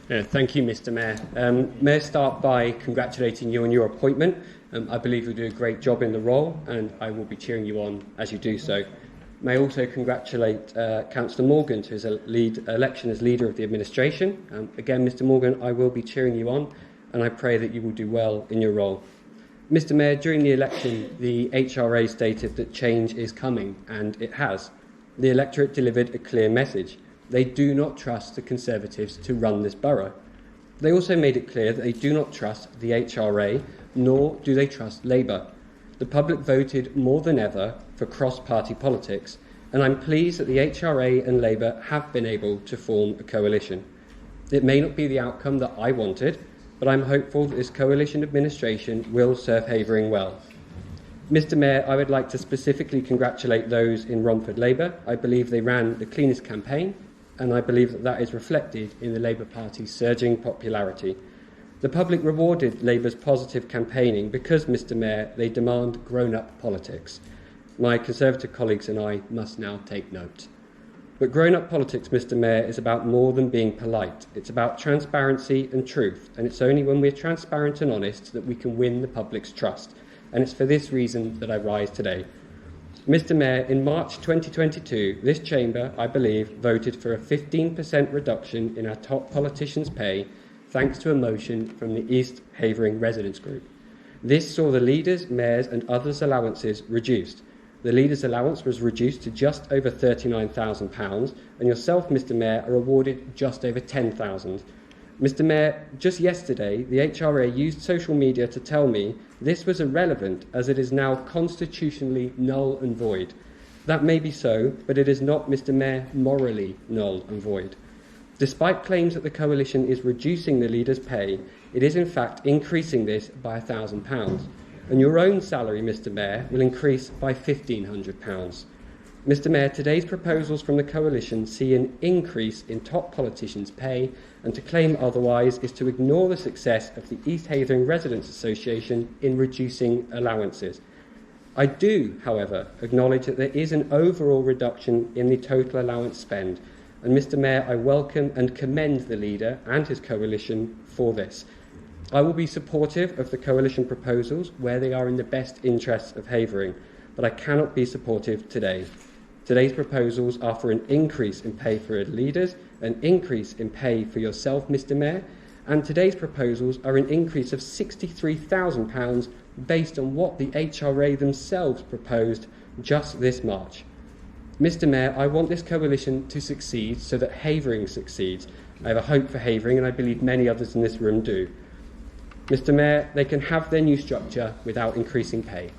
Thank you, Mr Mayor. May I start by congratulating you on your appointment. I believe you'll do a great job in the role, and I will be cheering you on as you do so. May I also congratulate Councillor Morgan to his election as Leader of the Administration. Again, Mr Morgan, I will be cheering you on, and I pray that you will do well in your role. Mr Mayor, during the election, the HRA stated that change is coming, and it has. The electorate delivered a clear message. They do not trust the Conservatives to run this borough. They also made it clear that they do not trust the HRA, nor do they trust Labour. The public voted more than ever for cross-party politics, and I'm pleased that the HRA and Labour have been able to form a coalition. It may not be the outcome that I wanted, but I'm hopeful that this coalition administration will serve Havering well. Mr Mayor, I would like to specifically congratulate those in Romford Labour. I believe they ran the cleanest campaign, and I believe that that is reflected in the Labour Party's surging popularity. The public rewarded Labour's positive campaigning because, Mr Mayor, they demand grown-up politics. My Conservative colleagues and I must now take note. But grown-up politics, Mr Mayor, is about more than being polite. It's about transparency and truth, and it's only when we're transparent and honest that we can win the public's trust. And it's for this reason that I rise today. Mr Mayor, in March 2022, this chamber, I believe, voted for a 15% reduction in our top politicians' pay thanks to a motion from the East Havering Residents Group. This saw the leaders, mayors and others' allowances reduced. The leader's allowance was reduced to just over £39,000 and yourself, Mr Mayor, are awarded just over £10,000. Mr Mayor, just yesterday, the HRA used social media to tell me this was irrelevant as it is now constitutionally null and void. That may be so, but it is not, Mr Mayor, morally null and void. Despite claims that the coalition is reducing the leader's pay, it is in fact increasing this by £1,000. And your own salary, Mr Mayor, will increase by £1,500. Mr Mayor, today's proposals from the coalition see an increase in top politicians' pay, and to claim otherwise is to ignore the success of the East Havering Residents Association in reducing allowances. I do, however, acknowledge that there is an overall reduction in the total allowance spend, and Mr Mayor, I welcome and commend the leader and his coalition for this. I will be supportive of the coalition proposals where they are in the best interests of Havering, but I cannot be supportive today. Today's proposals are for an increase in pay for leaders, an increase in pay for yourself, Mr Mayor, and today's proposals are an increase of £63,000 based on what the HRA themselves proposed just this March. Mr Mayor, I want this coalition to succeed so that Havering succeeds. I have a hope for Havering, and I believe many others in this room do. Mr Mayor, they can have their new structure without increasing pay.